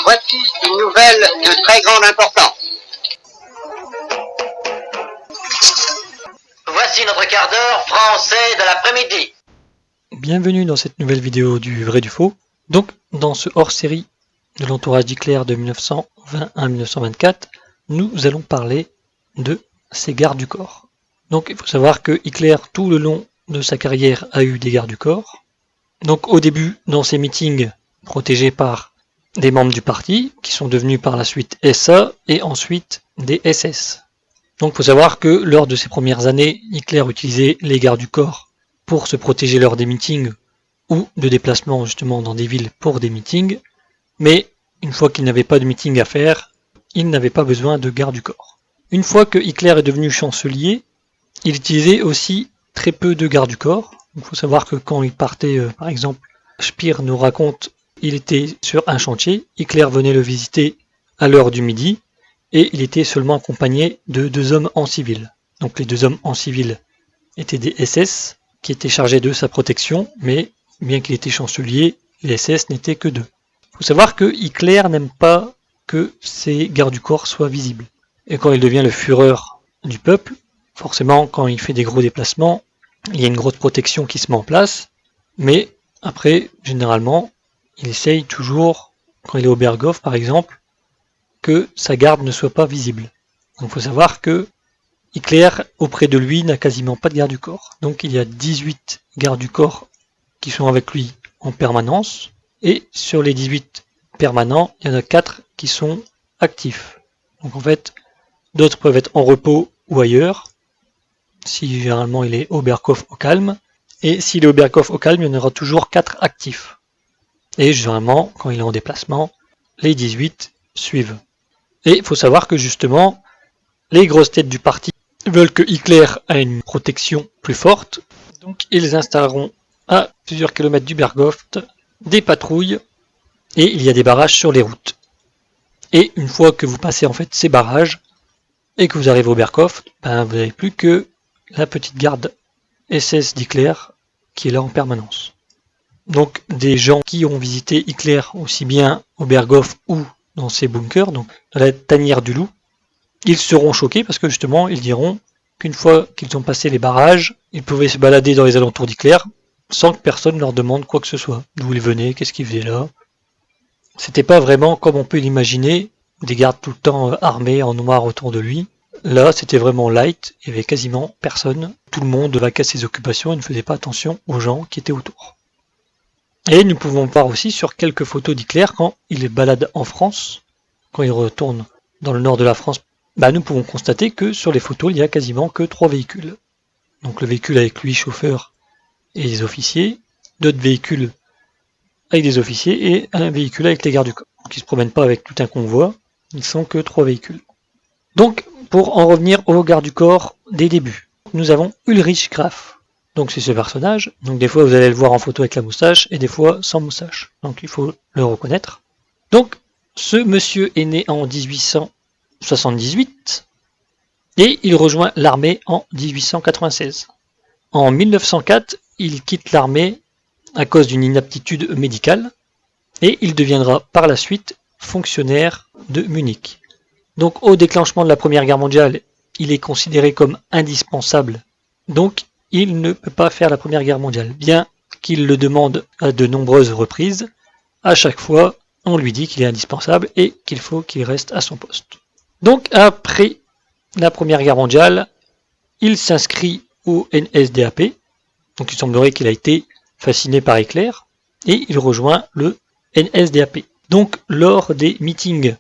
Voici une nouvelle de très grande importance. Voici notre quart d'heure français de l'après-midi. Bienvenue dans cette nouvelle vidéo du vrai du faux. Donc, dans ce hors-série de l'entourage d'Hitler de 1920 à 1924, nous allons parler de ses gardes du corps. Donc, il faut savoir que Hitler, tout le long de sa carrière, a eu des gardes du corps. Donc, au début, dans ses meetings, protégés par des membres du parti, qui sont devenus par la suite SA, et ensuite des SS. Donc, il faut savoir que lors de ses premières années, Hitler utilisait les gardes du corps pour se protéger lors des meetings ou de déplacements justement dans des villes pour des meetings, mais une fois qu'il n'avait pas de meeting à faire, il n'avait pas besoin de garde du corps. Une fois que Hitler est devenu chancelier, il utilisait aussi très peu de garde du corps. Il faut savoir que quand il partait, par exemple, Speer nous raconte, il était sur un chantier, Hitler venait le visiter à l'heure du midi, et il était seulement accompagné de 2 hommes en civil. Donc les 2 hommes en civil étaient des SS, qui étaient chargés de sa protection, mais bien qu'il était chancelier, les SS n'étaient que 2. Il faut savoir que Hitler n'aime pas que ses gardes du corps soient visibles. Et quand il devient le Führer du peuple, forcément quand il fait des gros déplacements, il y a une grosse protection qui se met en place, mais après, généralement, il essaye toujours, quand il est au Berghof par exemple, que sa garde ne soit pas visible. Donc il faut savoir que Hitler, auprès de lui, n'a quasiment pas de garde du corps. Donc il y a 18 gardes du corps qui sont avec lui en permanence. Et sur les 18 permanents, il y en a 4 qui sont actifs. Donc en fait, d'autres peuvent être en repos ou ailleurs. Si généralement il est au Berghof au calme. Et s'il est au Berghof au calme, il y en aura toujours 4 actifs. Et généralement, quand il est en déplacement, les 18 suivent. Et il faut savoir que justement, les grosses têtes du parti veulent que Hitler ait une protection plus forte, donc ils installeront à plusieurs kilomètres du Berghof des patrouilles et il y a des barrages sur les routes. Et une fois que vous passez en fait ces barrages et que vous arrivez au Berghof, vous n'avez plus que la petite garde SS d'Hitler qui est là en permanence. Donc des gens qui ont visité Hitler aussi bien au Berghof ou dans ses bunkers, donc dans la tanière du loup, ils seront choqués parce que justement ils diront qu'une fois qu'ils ont passé les barrages, ils pouvaient se balader dans les alentours d'Hitler sans que personne leur demande quoi que ce soit. D'où ils venaient, qu'est-ce qu'ils faisaient là. C'était pas vraiment comme on peut l'imaginer, des gardes tout le temps armés en noir autour de lui. Là c'était vraiment light, il y avait quasiment personne. Tout le monde vaquait à ses occupations et ne faisait pas attention aux gens qui étaient autour. Et nous pouvons voir aussi sur quelques photos d'Hitler quand il est balade en France, quand il retourne dans le nord de la France, nous pouvons constater que sur les photos, il n'y a quasiment que 3 véhicules. Donc le véhicule avec lui, chauffeur et les officiers, d'autres véhicules avec des officiers et un véhicule avec les gardes du corps. Donc ils ne se promènent pas avec tout un convoi, ils ne sont que 3 véhicules. Donc pour en revenir aux gardes du corps des débuts, nous avons Ulrich Graf. Donc c'est ce personnage, donc des fois vous allez le voir en photo avec la moustache et des fois sans moustache. Donc il faut le reconnaître. Donc ce monsieur est né en 1878 et il rejoint l'armée en 1896. En 1904, il quitte l'armée à cause d'une inaptitude médicale et il deviendra par la suite fonctionnaire de Munich. Donc au déclenchement de la Première Guerre mondiale, il est considéré comme indispensable, donc il ne peut pas faire la Première Guerre mondiale, bien qu'il le demande à de nombreuses reprises. À chaque fois, on lui dit qu'il est indispensable et qu'il faut qu'il reste à son poste. Donc après la Première Guerre mondiale, il s'inscrit au NSDAP, donc il semblerait qu'il a été fasciné par Hitler, et il rejoint le NSDAP. Donc lors des meetings,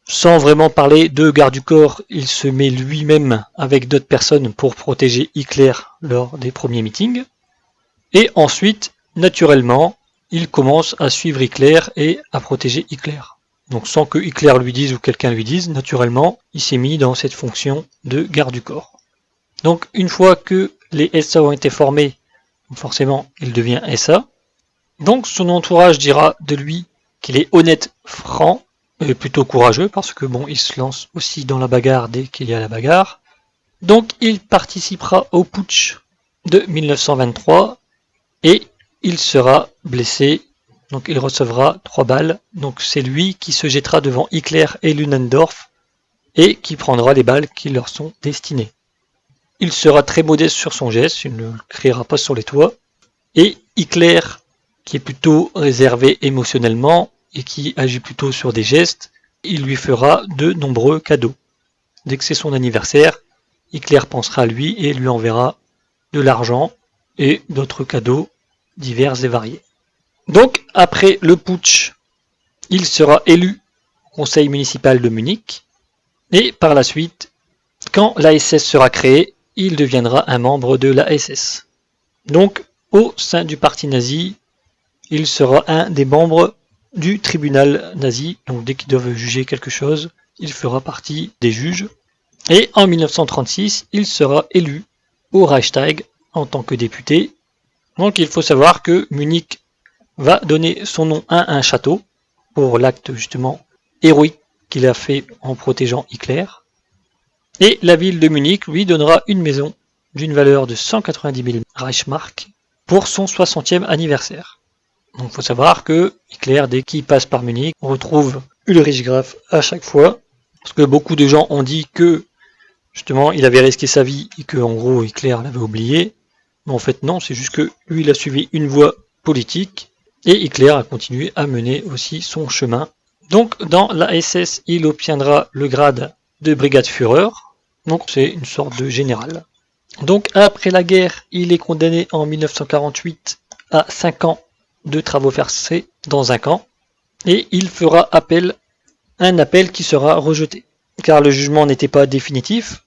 sans vraiment parler de garde du corps, il se met lui-même avec d'autres personnes pour protéger Hitler lors des premiers meetings. Et ensuite, naturellement, il commence à suivre Hitler et à protéger Hitler. Donc sans que Hitler lui dise ou quelqu'un lui dise, naturellement, il s'est mis dans cette fonction de garde du corps. Donc une fois que les SA ont été formés, forcément il devient SA. Donc son entourage dira de lui qu'il est honnête, franc, et plutôt courageux, parce que il se lance aussi dans la bagarre dès qu'il y a la bagarre. Donc il participera au putsch de 1923 et il sera blessé Donc il recevra 3 balles. Donc c'est lui qui se jettera devant Hitler et Ludendorff et qui prendra les balles qui leur sont destinées. Il sera très modeste sur son geste, il ne criera pas sur les toits. Et Hitler, qui est plutôt réservé émotionnellement et qui agit plutôt sur des gestes, il lui fera de nombreux cadeaux. Dès que c'est son anniversaire, Hitler pensera à lui et lui enverra de l'argent et d'autres cadeaux divers et variés. Donc, après le putsch, il sera élu au conseil municipal de Munich et par la suite, quand la SS sera créée, il deviendra un membre de la SS. Donc, au sein du parti nazi, il sera un des membres du tribunal nazi. Donc, dès qu'ils doivent juger quelque chose, il fera partie des juges. Et en 1936, il sera élu au Reichstag en tant que député. Donc, il faut savoir que Munich va donner son nom à un château pour l'acte justement héroïque qu'il a fait en protégeant Hitler. Et la ville de Munich lui donnera une maison d'une valeur de 190 000 Reichsmark pour son 60e anniversaire. Donc il faut savoir que Hitler, dès qu'il passe par Munich, retrouve Ulrich Graf à chaque fois, parce que beaucoup de gens ont dit que justement il avait risqué sa vie et que en gros Hitler l'avait oublié. Mais en fait non, c'est juste que lui il a suivi une voie politique et Hitler a continué à mener aussi son chemin. Donc dans la SS, il obtiendra le grade de Brigadeführer, donc c'est une sorte de général. Donc après la guerre, il est condamné en 1948 à 5 ans de travaux forcés dans un camp, et il fera un appel qui sera rejeté, car le jugement n'était pas définitif,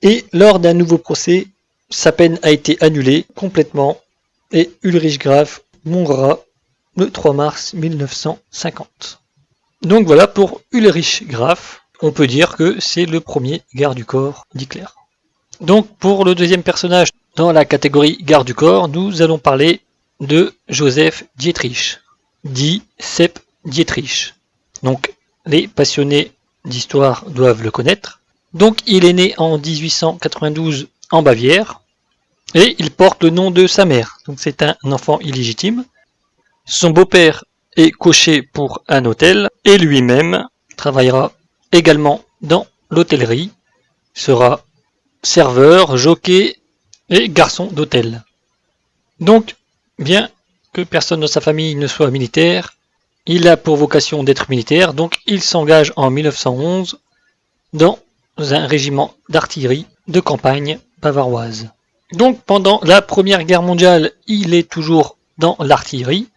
et lors d'un nouveau procès, sa peine a été annulée complètement, et Ulrich Graf mourra le 3 mars 1950. Donc voilà pour Ulrich Graf. On peut dire que c'est le premier garde du corps d'Hitler. Donc pour le deuxième personnage dans la catégorie garde du corps, nous allons parler de Joseph Dietrich, dit Sepp Dietrich. Donc les passionnés d'histoire doivent le connaître. Donc il est né en 1892 en Bavière et il porte le nom de sa mère. Donc c'est un enfant illégitime. Son beau-père est cocher pour un hôtel et lui-même travaillera également dans l'hôtellerie, sera serveur, jockey et garçon d'hôtel. Donc, bien que personne de sa famille ne soit militaire, il a pour vocation d'être militaire, donc il s'engage en 1911 dans un régiment d'artillerie de campagne bavaroise. Donc pendant la Première Guerre mondiale, il est toujours dans l'artillerie,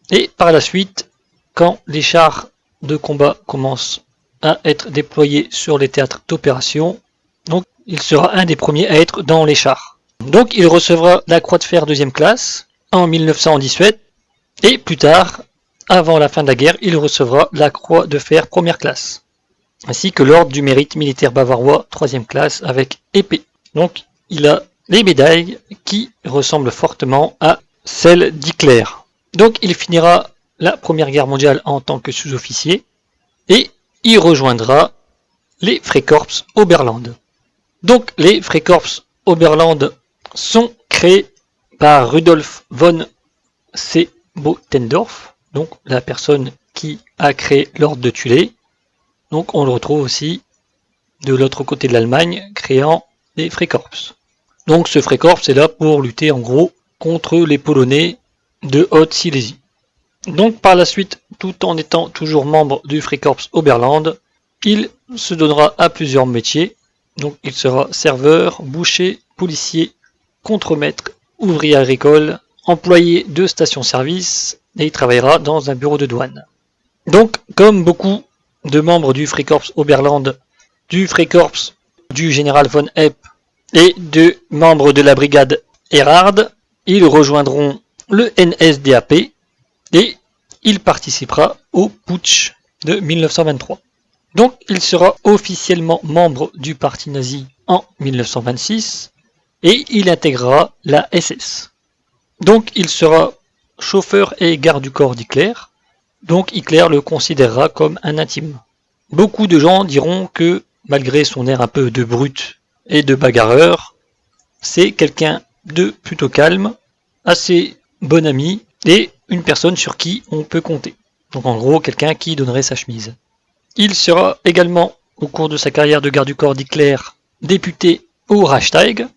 et par la suite, quand les chars de combat commencent à être déployés sur les théâtres d'opération, donc il sera un des premiers à être dans les chars. Donc il recevra la Croix de fer 2e classe en 1917 et plus tard, avant la fin de la guerre, il recevra la Croix de fer 1re classe, ainsi que l'ordre du mérite militaire bavarois 3e classe avec épée. Donc il a les médailles qui ressemblent fortement à celles d'Hitler. Donc il finira la Première Guerre mondiale en tant que sous-officier et il rejoindra les Freikorps Oberland. Donc les Freikorps Oberland sont créés par Rudolf von Sebottendorf, donc la personne qui a créé l'ordre de Thulé. Donc on le retrouve aussi de l'autre côté de l'Allemagne, créant les Freikorps. Donc ce Freikorps est là pour lutter en gros contre les Polonais de Haute-Silésie. Donc par la suite, tout en étant toujours membre du Freikorps Oberland, il se donnera à plusieurs métiers. Donc il sera serveur, boucher, policier, contremaître, ouvrier agricole, employé de station-service et il travaillera dans un bureau de douane. Donc comme beaucoup de membres du Freikorps Oberland, du Freikorps du général von Epp et de membres de la brigade Erhard, ils rejoindront le NSDAP et il participera au putsch de 1923. Donc il sera officiellement membre du parti nazi en 1926 et il intégrera la SS. Donc il sera chauffeur et garde du corps d'Hitler, donc Hitler le considérera comme un intime. Beaucoup de gens diront que malgré son air un peu de brute et de bagarreur, c'est quelqu'un de plutôt calme, assez bon ami, et une personne sur qui on peut compter. Donc en gros, quelqu'un qui donnerait sa chemise. Il sera également, au cours de sa carrière de garde du corps d'Hitler, député au Reichstag,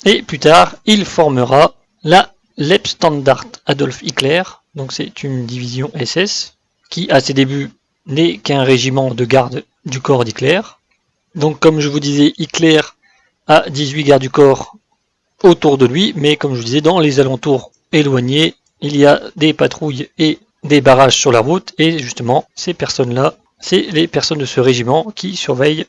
et plus tard, il formera la Leibstandarte Adolf Hitler, donc c'est une division SS, qui à ses débuts n'est qu'un régiment de garde du corps d'Hitler. Donc comme je vous disais, Hitler a 18 gardes du corps autour de lui, mais comme je vous disais, dans les alentours éloignés, il y a des patrouilles et des barrages sur la route, et justement, ces personnes-là, c'est les personnes de ce régiment qui surveillent.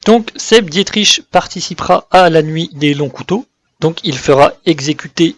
Donc Sepp Dietrich participera à la nuit des longs couteaux, donc il fera exécuter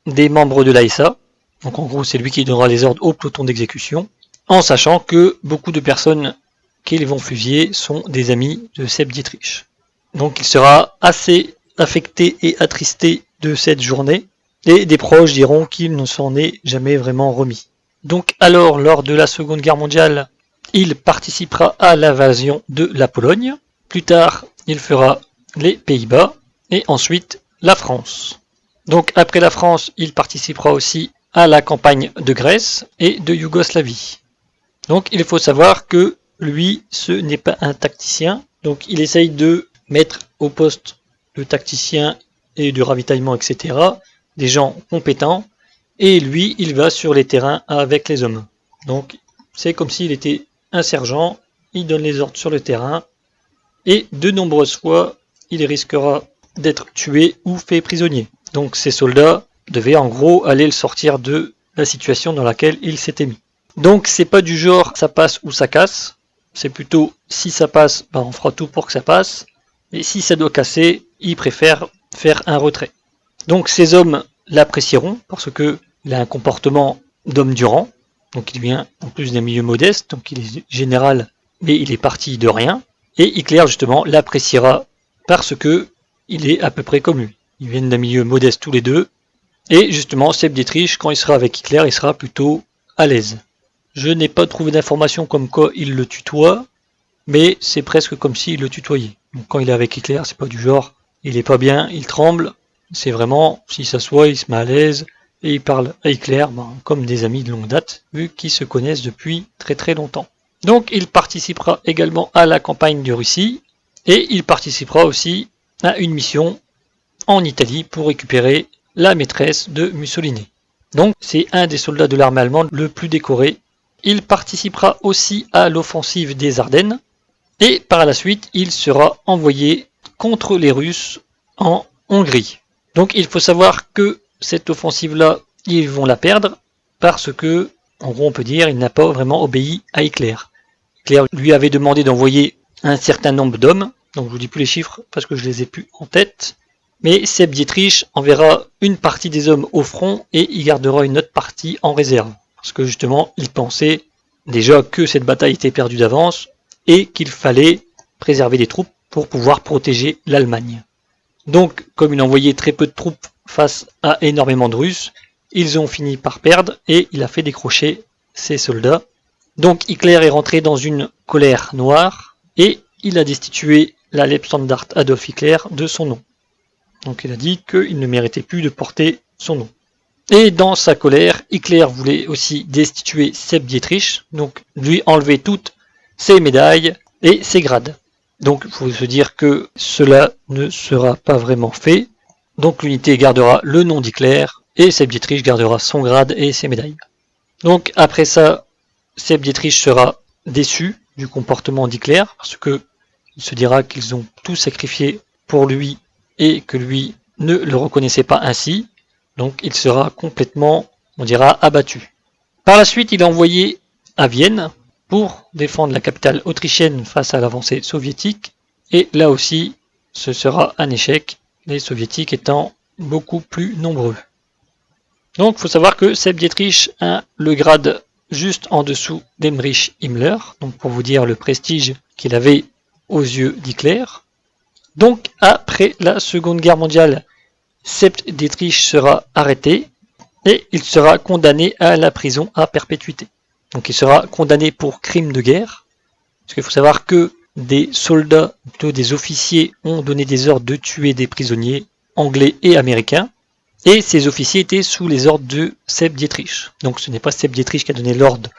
des membres de l'ASA, donc en gros c'est lui qui donnera les ordres au peloton d'exécution, en sachant que beaucoup de personnes qu'ils vont fusiller sont des amis de Sepp Dietrich. Donc il sera assez affecté et attristé de cette journée, et des proches diront qu'il ne s'en est jamais vraiment remis. Donc alors, lors de la Seconde Guerre mondiale, il participera à l'invasion de la Pologne. Plus tard, il fera les Pays-Bas et ensuite la France. Donc après la France, il participera aussi à la campagne de Grèce et de Yougoslavie. Donc il faut savoir que lui, ce n'est pas un tacticien. Donc il essaye de mettre au poste de tacticien et de ravitaillement, etc., des gens compétents. Et lui, il va sur les terrains avec les hommes. Donc c'est comme s'il était un sergent, il donne les ordres sur le terrain, et de nombreuses fois, il risquera d'être tué ou fait prisonnier. Donc ces soldats devaient en gros aller le sortir de la situation dans laquelle il s'était mis. Donc c'est pas du genre ça passe ou ça casse, c'est plutôt si ça passe, ben on fera tout pour que ça passe, et si ça doit casser, il préfère faire un retrait. Donc ces hommes l'apprécieront parce que il a un comportement d'homme du rang, donc il vient en plus d'un milieu modeste, donc il est général, mais il est parti de rien, et Hitler justement l'appréciera parce que il est à peu près comme lui. Ils viennent d'un milieu modeste tous les deux, et justement Sepp Dietrich, quand il sera avec Hitler, il sera plutôt à l'aise. Je n'ai pas trouvé d'informations comme quoi il le tutoie, mais c'est presque comme s'il le tutoyait. Donc quand il est avec Hitler, c'est pas du genre, il est pas bien, il tremble, c'est vraiment, s'il s'assoit, il se met à l'aise, et il parle à Hitler comme des amis de longue date, vu qu'ils se connaissent depuis très très longtemps. Donc il participera également à la campagne de Russie, et il participera aussi à une mission en Italie pour récupérer la maîtresse de Mussolini. Donc c'est un des soldats de l'armée allemande le plus décoré. Il participera aussi à l'offensive des Ardennes, et par la suite il sera envoyé contre les Russes en Hongrie. Donc il faut savoir que cette offensive-là, ils vont la perdre parce que, en gros on peut dire, il n'a pas vraiment obéi à Hitler. Hitler lui avait demandé d'envoyer un certain nombre d'hommes, donc je vous dis plus les chiffres parce que je les ai plus en tête, mais Sepp Dietrich enverra une partie des hommes au front et il gardera une autre partie en réserve. Parce que justement, il pensait déjà que cette bataille était perdue d'avance et qu'il fallait préserver des troupes pour pouvoir protéger l'Allemagne. Donc, comme il envoyait très peu de troupes face à énormément de Russes, ils ont fini par perdre et il a fait décrocher ses soldats. Donc Hitler est rentré dans une colère noire et il a destitué la Leibstandarte Adolf Hitler de son nom. Donc il a dit qu'il ne méritait plus de porter son nom. Et dans sa colère, Hitler voulait aussi destituer Sepp Dietrich, donc lui enlever toutes ses médailles et ses grades. Donc il faut se dire que cela ne sera pas vraiment fait. Donc l'unité gardera le nom d'Hitler et Sepp Dietrich gardera son grade et ses médailles. Donc après ça, Sepp Dietrich sera déçu du comportement d'Hitler parce que il se dira qu'ils ont tout sacrifié pour lui et que lui ne le reconnaissait pas ainsi. Donc il sera complètement, on dira, abattu. Par la suite, il est envoyé à Vienne pour défendre la capitale autrichienne face à l'avancée soviétique. Et là aussi, ce sera un échec, les soviétiques étant beaucoup plus nombreux. Donc il faut savoir que Sepp Dietrich a le grade juste en dessous d'Heinrich Himmler, donc pour vous dire le prestige qu'il avait aux yeux d'Hitler. Donc après la Seconde Guerre mondiale, Sepp Dietrich sera arrêté et il sera condamné à la prison à perpétuité. Donc il sera condamné pour crime de guerre, parce qu'il faut savoir que des soldats, plutôt des officiers, ont donné des ordres de tuer des prisonniers anglais et américains. Et ces officiers étaient sous les ordres de Sepp Dietrich. Donc ce n'est pas Sepp Dietrich qui a donné l'ordre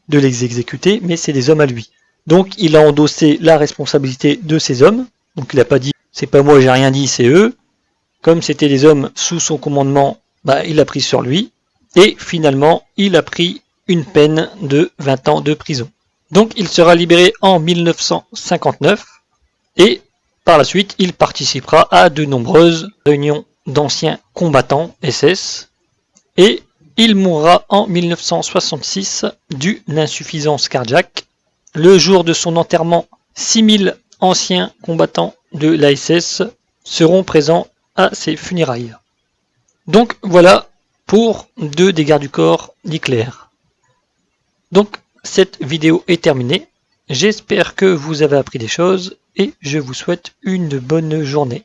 de les exécuter, mais c'est des hommes à lui. Donc il a endossé la responsabilité de ces hommes. Donc il n'a pas dit c'est pas moi, j'ai rien dit, c'est eux. Comme c'était des hommes sous son commandement, il a pris sur lui. Et finalement, il a pris une peine de 20 ans de prison. Donc il sera libéré en 1959 et par la suite, il participera à de nombreuses réunions d'anciens combattants SS et il mourra en 1966 d'une insuffisance cardiaque. Le jour de son enterrement, 6000 anciens combattants de l'ASS seront présents à ses funérailles. Donc voilà pour 2 des gardes du corps d'Hitler. Donc cette vidéo est terminée. J'espère que vous avez appris des choses et je vous souhaite une bonne journée.